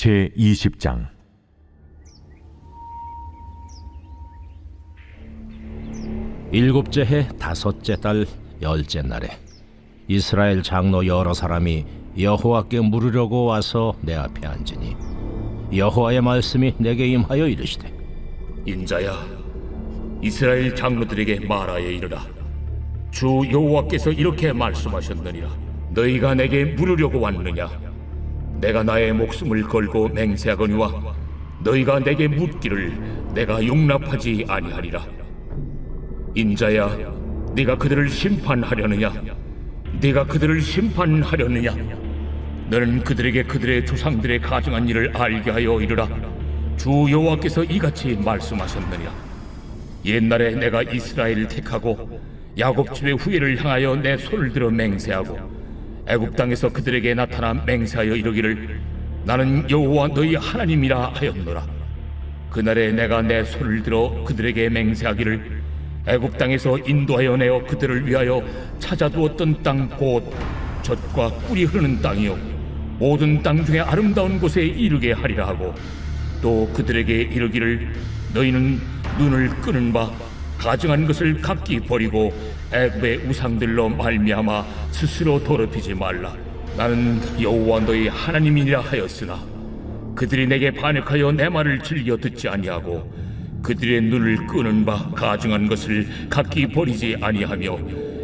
제20장. 일곱째 해 다섯째 달 열째 날에 이스라엘 장로 여러 사람이 여호와께 물으려고 와서 내 앞에 앉으니 여호와의 말씀이 내게 임하여 이르시되, 인자야, 이스라엘 장로들에게 말하여 이르라. 주 여호와께서 이렇게 말씀하셨느니라. 너희가 내게 물으려고 왔느냐? 내가 나의 목숨을 걸고 맹세하거니와 너희가 내게 묻기를 내가 용납하지 아니하리라. 인자야, 네가 그들을 심판하려느냐? 네가 그들을 심판하려느냐? 너는 그들에게 그들의 조상들의 가증한 일을 알게 하여 이르라. 주 여호와께서 이같이 말씀하셨느니라. 옛날에 내가 이스라엘을 택하고 야곱 집의 후예를 향하여 내 손을 들어 맹세하고 애굽 땅에서 그들에게 나타나 맹세하여 이르기를 나는 여호와 너희 하나님이라 하였노라. 그날에 내가 내 손을 들어 그들에게 맹세하기를 애굽 땅에서 인도하여 내어 그들을 위하여 찾아두었던 땅 곧 젖과 꿀이 흐르는 땅이요 모든 땅 중에 아름다운 곳에 이르게 하리라 하고, 또 그들에게 이르기를 너희는 눈을 끄는 바 가증한 것을 각기 버리고 애굽의 우상들로 말미암아 스스로 더럽히지 말라. 나는 여호와 너희 하나님이라 하였으나 그들이 내게 반역하여 내 말을 즐겨 듣지 아니하고 그들의 눈을 끄는 바 가증한 것을 각기 버리지 아니하며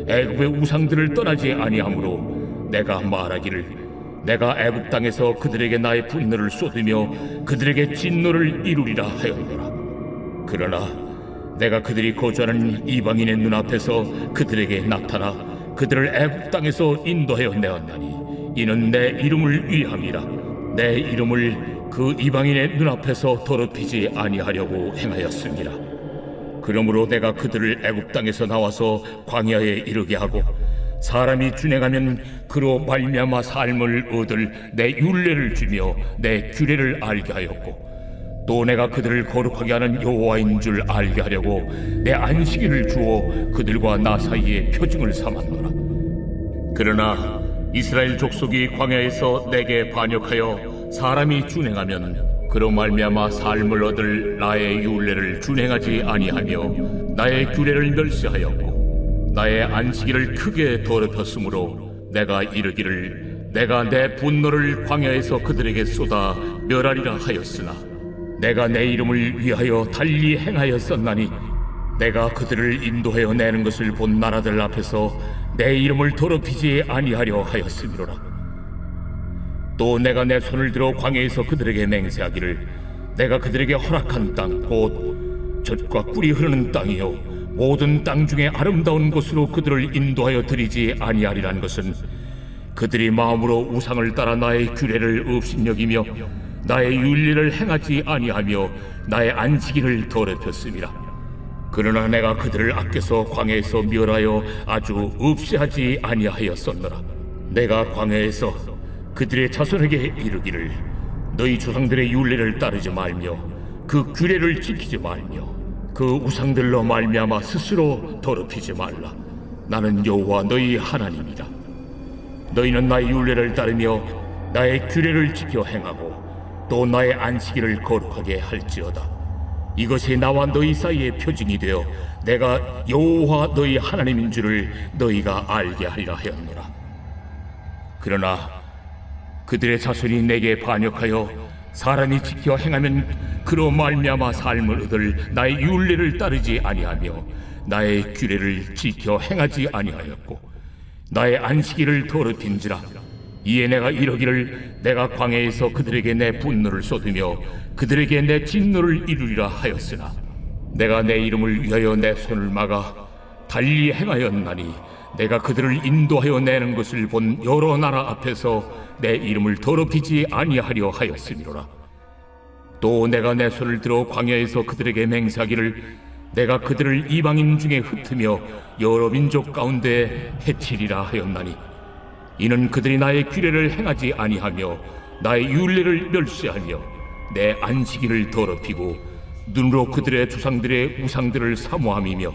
애굽의 우상들을 떠나지 아니하므로 내가 말하기를 내가 애굽 땅에서 그들에게 나의 분노를 쏟으며 그들에게 진노를 이루리라 하였노라. 그러나 내가 그들이 거주하는 이방인의 눈앞에서 그들에게 나타나 그들을 애굽 땅에서 인도하여 내었나니 이는 내 이름을 위함이라. 내 이름을 그 이방인의 눈앞에서 더럽히지 아니하려고 행하였습니다. 그러므로 내가 그들을 애굽 땅에서 나와서 광야에 이르게 하고 사람이 준행하면 그로 말미암아 삶을 얻을 내 율례를 주며 내 규례를 알게 하였고, 또 내가 그들을 거룩하게 하는 여호와인 줄 알게 하려고 내 안식일을 주어 그들과 나 사이에 표징을 삼았노라. 그러나 이스라엘 족속이 광야에서 내게 반역하여 사람이 준행하면 그로 말미암아 삶을 얻을 나의 율례를 준행하지 아니하며 나의 규례를 멸시하였고 나의 안식일을 크게 더럽혔으므로 내가 이르기를 내가 내 분노를 광야에서 그들에게 쏟아 멸하리라 하였으나 내가 내 이름을 위하여 달리 행하였었나니 내가 그들을 인도하여 내는 것을 본 나라들 앞에서 내 이름을 더럽히지 아니하려 하였음이로라. 또 내가 내 손을 들어 광야에서 그들에게 맹세하기를 내가 그들에게 허락한 땅 곧 젖과 꿀이 흐르는 땅이요 모든 땅 중에 아름다운 곳으로 그들을 인도하여 드리지 아니하리라는 것은 그들이 마음으로 우상을 따라 나의 규례를 업신여기며 나의 윤리를 행하지 아니하며 나의 안식일을 더럽혔음이라. 그러나 내가 그들을 아껴서 광야에서 멸하여 아주 없이하지 아니하였었노라. 내가 광야에서 그들의 자손에게 이르기를 너희 조상들의 윤례를 따르지 말며 그 규례를 지키지 말며 그 우상들로 말미암아 스스로 더럽히지 말라. 나는 여호와 너희 하나님이다. 너희는 나의 율례를 따르며 나의 규례를 지켜 행하고 또 나의 안식일을 거룩하게 할지어다. 이것이 나와 너희 사이의 표징이 되어 내가 여호와 너희 하나님인 줄을 너희가 알게 하리라 하였노라. 그러나 그들의 자손이 내게 반역하여 사람이 지켜 행하면 그로 말미암아 삶을 얻을 나의 율례를 따르지 아니하며 나의 규례를 지켜 행하지 아니하였고 나의 안식일을 더럽힌지라. 이에 내가 이르기를 내가 광야에서 그들에게 내 분노를 쏟으며 그들에게 내 진노를 이루리라 하였으나 내가 내 이름을 위하여 내 손을 막아 달리 행하였나니 내가 그들을 인도하여 내는 것을 본 여러 나라 앞에서 내 이름을 더럽히지 아니하려 하였음이로라. 또 내가 내 손을 들어 광야에서 그들에게 맹세하기를 내가 그들을 이방인 중에 흩으며 여러 민족 가운데 해치리라 하였나니 이는 그들이 나의 규례를 행하지 아니하며 나의 율례를 멸시하며 내 안식일을 더럽히고 눈으로 그들의 조상들의 우상들을 사모함이며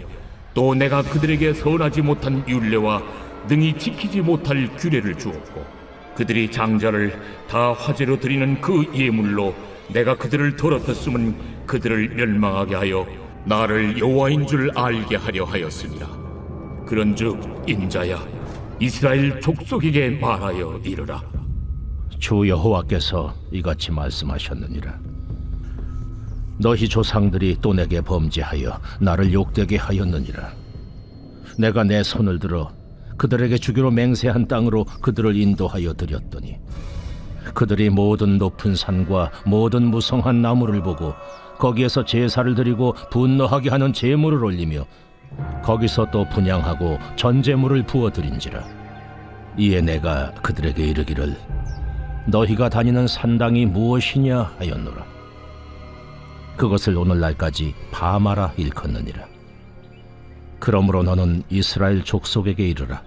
또 내가 그들에게 선하지 못한 율례와 능히 지키지 못할 규례를 주었고 그들이 장자를 다 화제로 드리는 그 예물로 내가 그들을 더럽혔음은 그들을 멸망하게 하여 나를 여호와인 줄 알게 하려 하였습니다. 그런즉 인자야, 이스라엘 족속에게 말하여 이르라. 주 여호와께서 이같이 말씀하셨느니라. 너희 조상들이 또 내게 범죄하여 나를 욕되게 하였느니라. 내가 내 손을 들어 그들에게 주기로 맹세한 땅으로 그들을 인도하여 드렸더니 그들이 모든 높은 산과 모든 무성한 나무를 보고 거기에서 제사를 드리고 분노하게 하는 제물을 올리며 거기서 또 분향하고 전제물을 부어드린지라. 이에 내가 그들에게 이르기를 너희가 다니는 산당이 무엇이냐 하였노라. 그것을 오늘날까지 바마라 일컫느니라. 그러므로 너는 이스라엘 족속에게 이르라.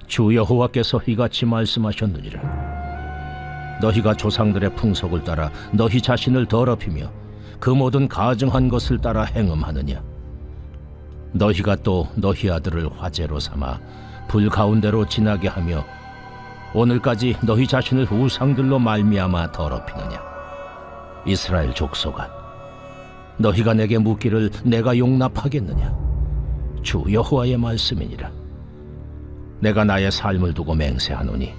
주 여호와께서 이같이 말씀하셨느니라. 너희가 조상들의 풍속을 따라 너희 자신을 더럽히며 그 모든 가증한 것을 따라 행음하느냐. 너희가 또 너희 아들을 화제로 삼아 불 가운데로 지나게 하며 오늘까지 너희 자신을 우상들로 말미암아 더럽히느냐. 이스라엘 족속아, 너희가 내게 묻기를 내가 용납하겠느냐. 주 여호와의 말씀이니라. 내가 나의 삶을 두고 맹세하노니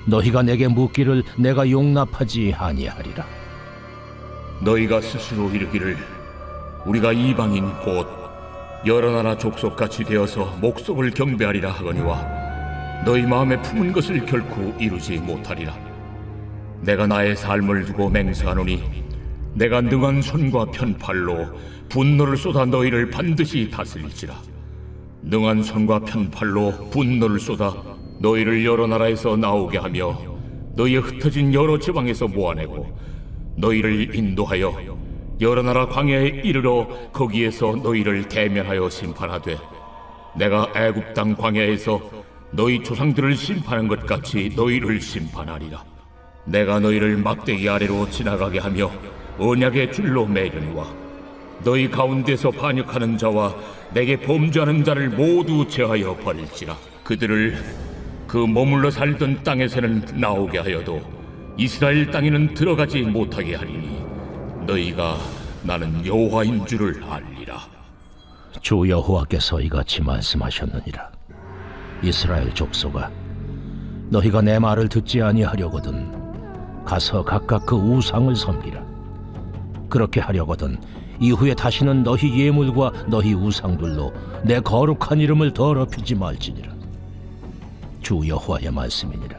너희가 내게 묻기를 내가 용납하지 아니하리라. 너희가 스스로 이르기를 우리가 이방인 곧 여러 나라 족속같이 되어서 목속을 경배하리라 하거니와 너희 마음에 품은 것을 결코 이루지 못하리라. 내가 나의 삶을 두고 맹세하노니 내가 능한 손과 편팔로 분노를 쏟아 너희를 반드시 다스릴지라. 능한 손과 편팔로 분노를 쏟아 너희를 여러 나라에서 나오게 하며 너희의 흩어진 여러 지방에서 모아내고 너희를 인도하여 여러 나라 광야에 이르러 거기에서 너희를 대면하여 심판하되 내가 애굽 땅 광야에서 너희 조상들을 심판한 것 같이 너희를 심판하리라. 내가 너희를 막대기 아래로 지나가게 하며 언약의 줄로 매려니와 너희 가운데서 반역하는 자와 내게 범죄하는 자를 모두 제하여 버릴지라. 그들을 그 머물러 살던 땅에서는 나오게 하여도 이스라엘 땅에는 들어가지 못하게 하리니 너희가 나는 여호와인 줄을 알리라. 주 여호와께서 이같이 말씀하셨느니라. 이스라엘 족속아, 너희가 내 말을 듣지 아니하려거든 가서 각각 그 우상을 섬기라. 그렇게 하려거든 이후에 다시는 너희 예물과 너희 우상들로 내 거룩한 이름을 더럽히지 말지니라. 주 여호와의 말씀이니라.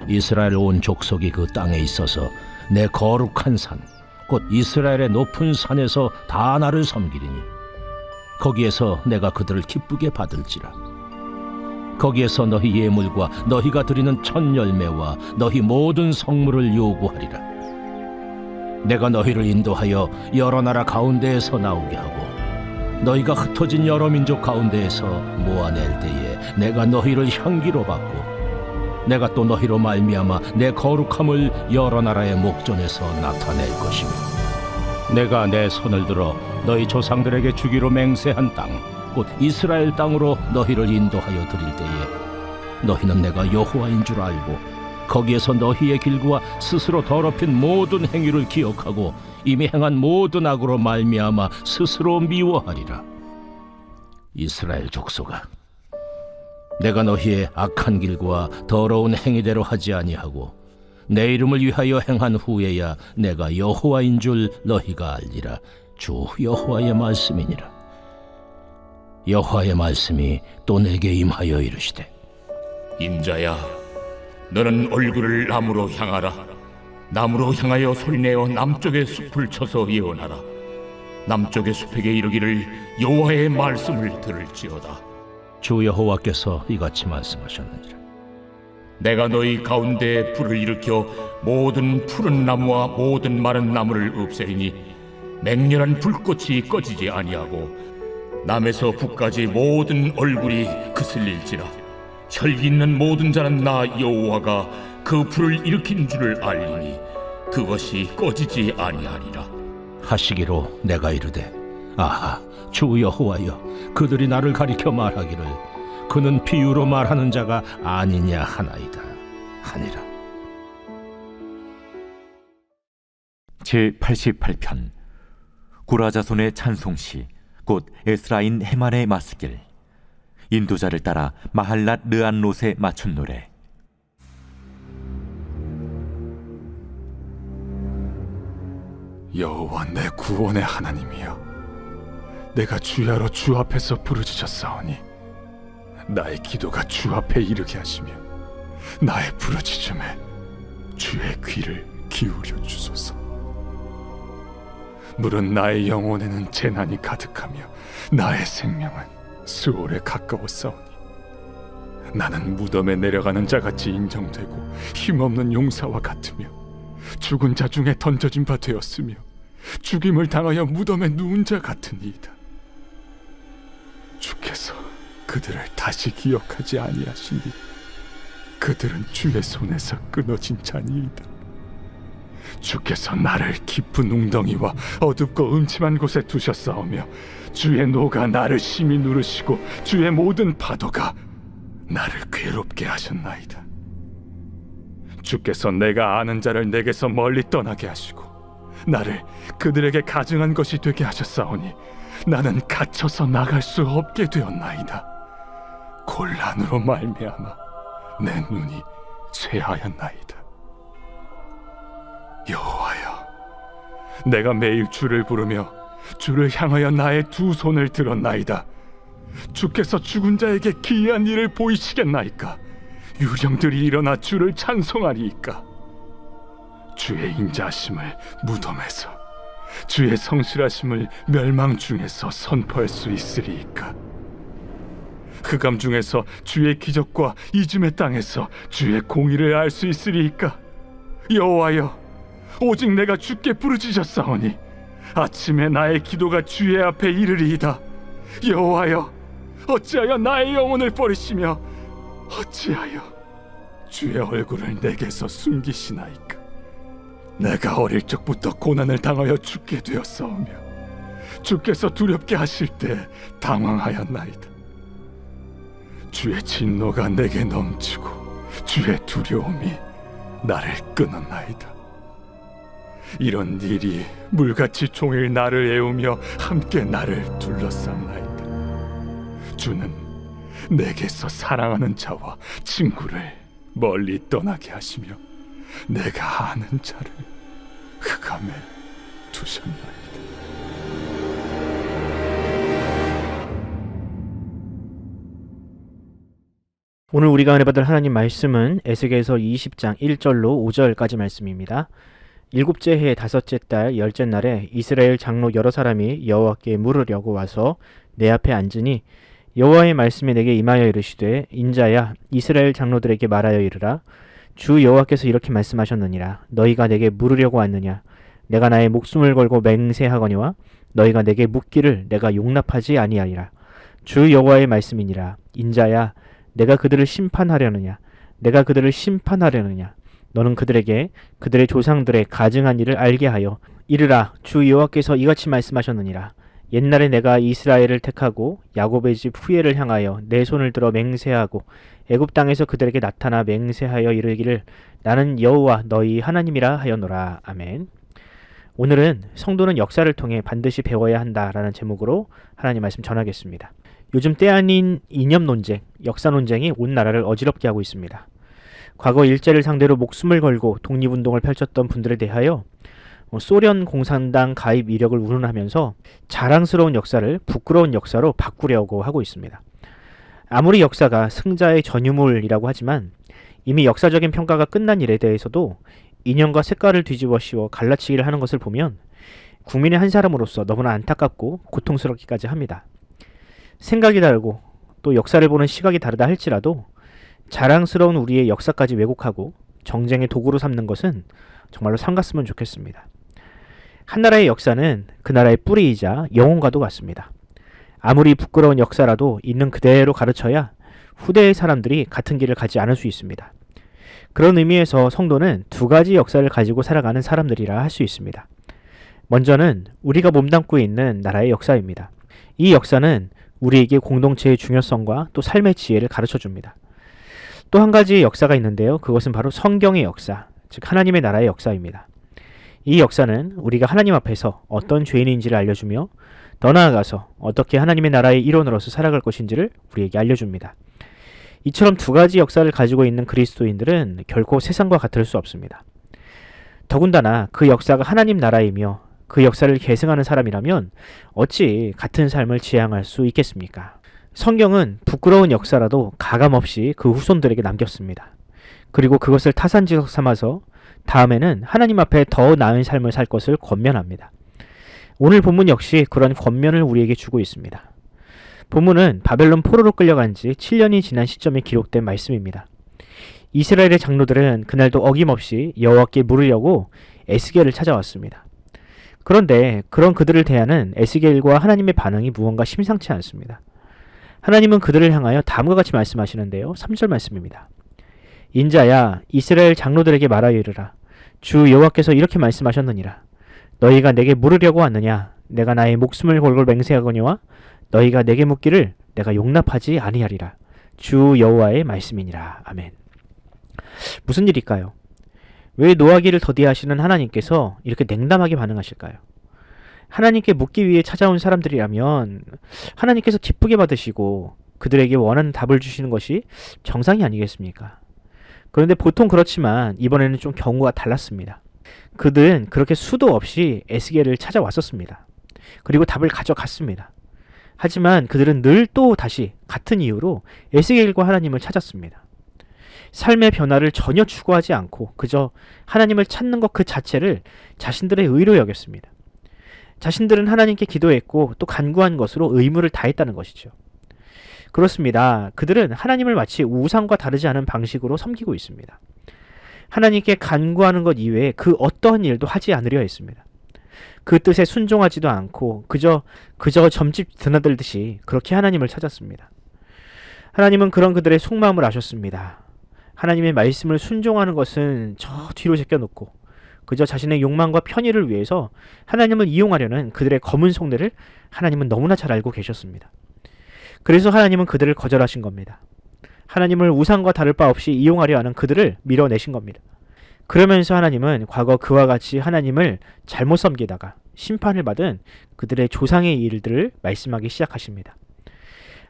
이스라엘 온 족속이 그 땅에 있어서 내 거룩한 산 곧 이스라엘의 높은 산에서 다 나를 섬기리니 거기에서 내가 그들을 기쁘게 받을지라. 거기에서 너희 예물과 너희가 드리는 첫 열매와 너희 모든 성물을 요구하리라. 내가 너희를 인도하여 여러 나라 가운데에서 나오게 하고 너희가 흩어진 여러 민족 가운데에서 모아낼 때에 내가 너희를 향기로 받고 내가 또 너희로 말미암아 내 거룩함을 여러 나라의 목전에서 나타낼 것이며 내가 내 손을 들어 너희 조상들에게 주기로 맹세한 땅 곧 이스라엘 땅으로 너희를 인도하여 드릴 때에 너희는 내가 여호와인 줄 알고 거기에서 너희의 길과 스스로 더럽힌 모든 행위를 기억하고 이미 행한 모든 악으로 말미암아 스스로 미워하리라. 이스라엘 족속아, 내가 너희의 악한 길과 더러운 행위대로 하지 아니하고 내 이름을 위하여 행한 후에야 내가 여호와인 줄 너희가 알리라. 주 여호와의 말씀이니라. 여호와의 말씀이 또 내게 임하여 이르시되 인자야, 너는 얼굴을 남으로 향하라. 남으로 향하여 소리내어 남쪽의 숲을 쳐서 예언하라. 남쪽의 숲에게 이르기를 여호와의 말씀을 들을지어다. 주 여호와께서 이같이 말씀하셨느니라. 내가 너희 가운데 불을 일으켜 모든 푸른 나무와 모든 마른 나무를 없애리니 맹렬한 불꽃이 꺼지지 아니하고 남에서 북까지 모든 얼굴이 그슬릴지라. 혈기 있는 모든 자는 나 여호와가 그 불을 일으킨 줄을 알리니 그것이 꺼지지 아니하리라. 하시기로 내가 이르되 아하, 주 여호와여, 그들이 나를 가리켜 말하기를 그는 비유로 말하는 자가 아니냐 하나이다. 하니라. 제88편 고라자손의 찬송시 곧 에스라인 헤만의 마스길. 인도자를 따라 마할랏 르안롯에 맞춘 노래. 여호와 내 구원의 하나님이여, 내가 주야로 주 앞에서 부르짖었사오니 나의 기도가 주 앞에 이르게 하시며 나의 부르짖음에 주의 귀를 기울여 주소서. 물은 나의 영혼에는 재난이 가득하며 나의 생명은 수월에 가까웠사오니 나는 무덤에 내려가는 자같이 인정되고 힘없는 용사와 같으며 죽은 자 중에 던져진 바 되었으며 죽임을 당하여 무덤에 누운 자 같으니이다. 주께서 그들을 다시 기억하지 아니하시니 그들은 주의 손에서 끊어진 자니이다. 주께서 나를 깊은 웅덩이와 어둡고 음침한 곳에 두셨사오며 주의 노가 나를 심히 누르시고 주의 모든 파도가 나를 괴롭게 하셨나이다. 주께서 내가 아는 자를 내게서 멀리 떠나게 하시고 나를 그들에게 가증한 것이 되게 하셨사오니 나는 갇혀서 나갈 수 없게 되었나이다. 곤란으로 말미암아 내 눈이 쇠하였나이다. 여호와여, 내가 매일 주를 부르며 주를 향하여 나의 두 손을 들었나이다. 주께서 죽은 자에게 기이한 일을 보이시겠나이까? 유령들이 일어나 주를 찬송하리이까? 주의 인자하심을 무덤에서, 주의 성실하심을 멸망 중에서 선포할 수 있으리이까? 흑암 중에서 주의 기적과 이즘의 땅에서 주의 공의를 알 수 있으리이까? 여호와여, 오직 내가 주께 부르짖었사오니 아침에 나의 기도가 주의 앞에 이르리이다. 여호와여, 어찌하여 나의 영혼을 버리시며 어찌하여 주의 얼굴을 내게서 숨기시나이까? 내가 어릴 적부터 고난을 당하여 죽게 되었사오며 주께서 두렵게 하실 때 당황하였나이다. 주의 진노가 내게 넘치고 주의 두려움이 나를 끊었나이다. 이런 일이 물같이 종일 나를 애우며 함께 나를 둘러쌌나이다. 주는 내게서 사랑하는 자와 친구를 멀리 떠나게 하시며 내가 아는 자를 흑암에 두셨나이다. 오늘 우리가 은혜 받을 하나님 말씀은 에스겔서 20장 1절로 5절까지 말씀입니다. 일곱째 해 다섯째 달 열째 날에 이스라엘 장로 여러 사람이 여호와께 물으려고 와서 내 앞에 앉으니 여호와의 말씀이 내게 임하여 이르시되 인자야, 이스라엘 장로들에게 말하여 이르라. 주 여호와께서 이렇게 말씀하셨느니라. 너희가 내게 물으려고 왔느냐? 내가 나의 목숨을 걸고 맹세하거니와 너희가 내게 묻기를 내가 용납하지 아니하리라. 주 여호와의 말씀이니라. 인자야, 내가 그들을 심판하려느냐? 내가 그들을 심판하려느냐? 너는 그들에게 그들의 조상들의 가증한 일을 알게 하여 이르라. 주 여호와께서 이같이 말씀하셨느니라. 옛날에 내가 이스라엘을 택하고 야곱의 집 후예를 향하여 내 손을 들어 맹세하고 애굽 땅에서 그들에게 나타나 맹세하여 이르기를 나는 여호와 너희 하나님이라 하였노라. 아멘. 오늘은 성도는 역사를 통해 반드시 배워야 한다라는 제목으로 하나님 말씀 전하겠습니다. 요즘 때 아닌 이념 논쟁, 역사 논쟁이 온 나라를 어지럽게 하고 있습니다. 과거 일제를 상대로 목숨을 걸고 독립운동을 펼쳤던 분들에 대하여 소련 공산당 가입 이력을 운운하면서 자랑스러운 역사를 부끄러운 역사로 바꾸려고 하고 있습니다. 아무리 역사가 승자의 전유물이라고 하지만 이미 역사적인 평가가 끝난 일에 대해서도 이념과 색깔을 뒤집어 씌워 갈라치기를 하는 것을 보면 국민의 한 사람으로서 너무나 안타깝고 고통스럽기까지 합니다. 생각이 다르고 또 역사를 보는 시각이 다르다 할지라도 자랑스러운 우리의 역사까지 왜곡하고 정쟁의 도구로 삼는 것은 정말로 삼갔으면 좋겠습니다. 한 나라의 역사는 그 나라의 뿌리이자 영혼과도 같습니다. 아무리 부끄러운 역사라도 있는 그대로 가르쳐야 후대의 사람들이 같은 길을 가지 않을 수 있습니다. 그런 의미에서 성도는 두 가지 역사를 가지고 살아가는 사람들이라 할 수 있습니다. 먼저는 우리가 몸담고 있는 나라의 역사입니다. 이 역사는 우리에게 공동체의 중요성과 또 삶의 지혜를 가르쳐줍니다. 또 한 가지 역사가 있는데요. 그것은 바로 성경의 역사, 즉 하나님의 나라의 역사입니다. 이 역사는 우리가 하나님 앞에서 어떤 죄인인지를 알려주며 더 나아가서 어떻게 하나님의 나라의 일원으로서 살아갈 것인지를 우리에게 알려줍니다. 이처럼 두 가지 역사를 가지고 있는 그리스도인들은 결코 세상과 같을 수 없습니다. 더군다나 그 역사가 하나님 나라이며 그 역사를 계승하는 사람이라면 어찌 같은 삶을 지향할 수 있겠습니까? 성경은 부끄러운 역사라도 가감없이 그 후손들에게 남겼습니다. 그리고 그것을 타산지석 삼아서 다음에는 하나님 앞에 더 나은 삶을 살 것을 권면합니다. 오늘 본문 역시 그런 권면을 우리에게 주고 있습니다. 본문은 바벨론 포로로 끌려간 지 7년이 지난 시점에 기록된 말씀입니다. 이스라엘의 장로들은 그날도 어김없이 여호와께 물으려고 에스겔을 찾아왔습니다. 그런데 그런 그들을 대하는 에스겔과 하나님의 반응이 무언가 심상치 않습니다. 하나님은 그들을 향하여 다음과 같이 말씀하시는데요. 3절 말씀입니다. 인자야, 이스라엘 장로들에게 말하여 이르라. 주 여호와께서 이렇게 말씀하셨느니라. 너희가 내게 물으려고 왔느냐? 내가 나의 목숨을 걸고 맹세하거니와 너희가 내게 묻기를 내가 용납하지 아니하리라. 주 여호와의 말씀이니라. 아멘. 무슨 일일까요? 왜 노하기를 더디하시는 하나님께서 이렇게 냉담하게 반응하실까요? 하나님께 묻기 위해 찾아온 사람들이라면 하나님께서 기쁘게 받으시고 그들에게 원하는 답을 주시는 것이 정상이 아니겠습니까? 그런데 보통 그렇지만 이번에는 좀 경우가 달랐습니다. 그들은 그렇게 수도 없이 에스겔을 찾아왔었습니다. 그리고 답을 가져갔습니다. 하지만 그들은 늘 또 다시 같은 이유로 에스겔과 하나님을 찾았습니다. 삶의 변화를 전혀 추구하지 않고 그저 하나님을 찾는 것 그 자체를 자신들의 의로 여겼습니다. 자신들은 하나님께 기도했고 또 간구한 것으로 의무를 다했다는 것이죠. 그렇습니다. 그들은 하나님을 마치 우상과 다르지 않은 방식으로 섬기고 있습니다. 하나님께 간구하는 것 이외에 그 어떠한 일도 하지 않으려 했습니다. 그 뜻에 순종하지도 않고 그저 점집 드나들듯이 그렇게 하나님을 찾았습니다. 하나님은 그런 그들의 속마음을 아셨습니다. 하나님의 말씀을 순종하는 것은 저 뒤로 제껴놓고 그저 자신의 욕망과 편의를 위해서 하나님을 이용하려는 그들의 검은 속내를 하나님은 너무나 잘 알고 계셨습니다. 그래서 하나님은 그들을 거절하신 겁니다. 하나님을 우상과 다를 바 없이 이용하려 하는 그들을 밀어내신 겁니다. 그러면서 하나님은 과거 그와 같이 하나님을 잘못 섬기다가 심판을 받은 그들의 조상의 일들을 말씀하기 시작하십니다.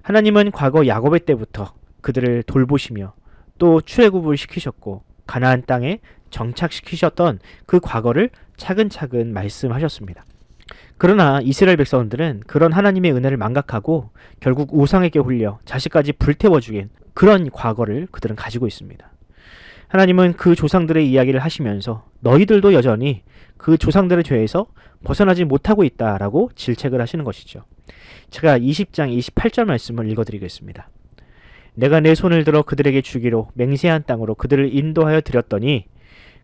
하나님은 과거 야곱의 때부터 그들을 돌보시며 또 출애굽을 시키셨고 가나안 땅에 정착시키셨던 그 과거를 차근차근 말씀하셨습니다. 그러나 이스라엘 백성들은 그런 하나님의 은혜를 망각하고 결국 우상에게 홀려 자식까지 불태워 죽인 그런 과거를 그들은 가지고 있습니다. 하나님은 그 조상들의 이야기를 하시면서 너희들도 여전히 그 조상들의 죄에서 벗어나지 못하고 있다라고 질책을 하시는 것이죠. 제가 20장 28절 말씀을 읽어드리겠습니다. 내가 내 손을 들어 그들에게 주기로 맹세한 땅으로 그들을 인도하여 드렸더니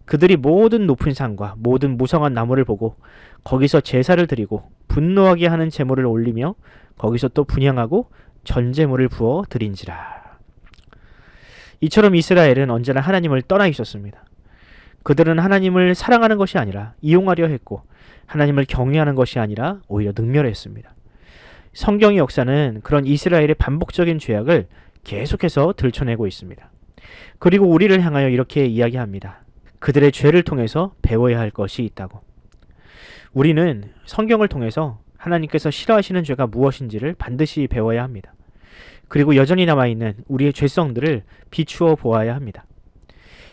그들이 모든 높은 산과 모든 무성한 나무를 보고 거기서 제사를 드리고 분노하게 하는 제물을 올리며 거기서 또 분향하고 전제물을 부어 드린지라. 이처럼 이스라엘은 언제나 하나님을 떠나 있었습니다. 그들은 하나님을 사랑하는 것이 아니라 이용하려 했고 하나님을 경외하는 것이 아니라 오히려 능멸했습니다. 성경의 역사는 그런 이스라엘의 반복적인 죄악을 계속해서 들춰내고 있습니다. 그리고 우리를 향하여 이렇게 이야기합니다. 그들의 죄를 통해서 배워야 할 것이 있다고. 우리는 성경을 통해서 하나님께서 싫어하시는 죄가 무엇인지를 반드시 배워야 합니다. 그리고 여전히 남아있는 우리의 죄성들을 비추어 보아야 합니다.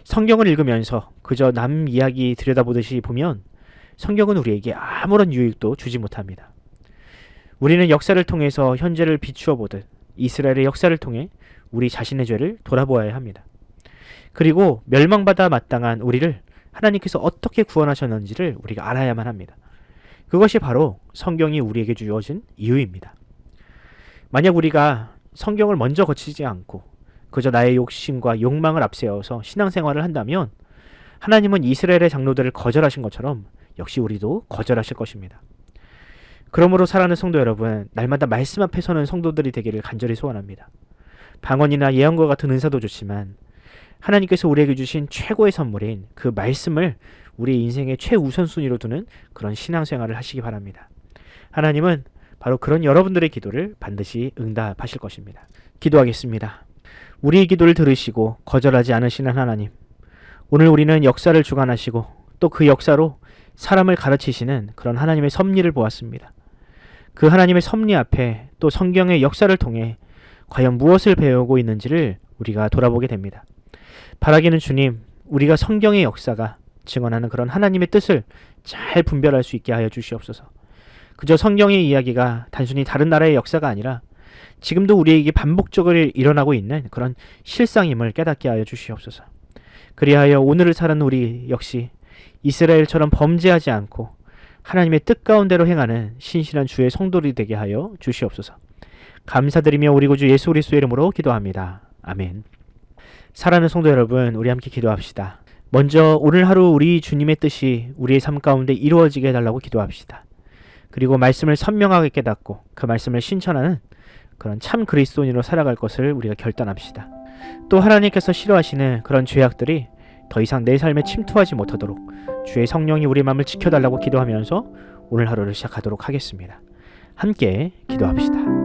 성경을 읽으면서 그저 남 이야기 들여다보듯이 보면 성경은 우리에게 아무런 유익도 주지 못합니다. 우리는 역사를 통해서 현재를 비추어 보듯 이스라엘의 역사를 통해 우리 자신의 죄를 돌아보아야 합니다. 그리고 멸망받아 마땅한 우리를 하나님께서 어떻게 구원하셨는지를 우리가 알아야만 합니다. 그것이 바로 성경이 우리에게 주어진 이유입니다. 만약 우리가 성경을 먼저 거치지 않고 그저 나의 욕심과 욕망을 앞세워서 신앙생활을 한다면 하나님은 이스라엘의 장로들을 거절하신 것처럼 역시 우리도 거절하실 것입니다. 그러므로 사랑하는 성도 여러분, 날마다 말씀 앞에 서는 성도들이 되기를 간절히 소원합니다. 방언이나 예언과 같은 은사도 좋지만 하나님께서 우리에게 주신 최고의 선물인 그 말씀을 우리 인생의 최우선순위로 두는 그런 신앙생활을 하시기 바랍니다. 하나님은 바로 그런 여러분들의 기도를 반드시 응답하실 것입니다. 기도하겠습니다. 우리의 기도를 들으시고 거절하지 않으시는 하나님, 오늘 우리는 역사를 주관하시고 또 그 역사로 사람을 가르치시는 그런 하나님의 섭리를 보았습니다. 그 하나님의 섭리 앞에 또 성경의 역사를 통해 과연 무엇을 배우고 있는지를 우리가 돌아보게 됩니다. 바라기는 주님, 우리가 성경의 역사가 증언하는 그런 하나님의 뜻을 잘 분별할 수 있게 하여 주시옵소서. 그저 성경의 이야기가 단순히 다른 나라의 역사가 아니라 지금도 우리에게 반복적으로 일어나고 있는 그런 실상임을 깨닫게 하여 주시옵소서. 그리하여 오늘을 사는 우리 역시 이스라엘처럼 범죄하지 않고 하나님의 뜻 가운데로 행하는 신실한 주의 성도들이 되게 하여 주시옵소서. 감사드리며 우리 구주 예수 그리스도의 이름으로 기도합니다. 아멘. 사랑하는 성도 여러분, 우리 함께 기도합시다. 먼저 오늘 하루 우리 주님의 뜻이 우리의 삶 가운데 이루어지게 해달라고 기도합시다. 그리고 말씀을 선명하게 깨닫고 그 말씀을 실천하는 그런 참 그리스도인으로 살아갈 것을 우리가 결단합시다. 또 하나님께서 싫어하시는 그런 죄악들이 더 이상 내 삶에 침투하지 못하도록 주의 성령이 우리 마음을 지켜달라고 기도하면서 오늘 하루를 시작하도록 하겠습니다. 함께 기도합시다.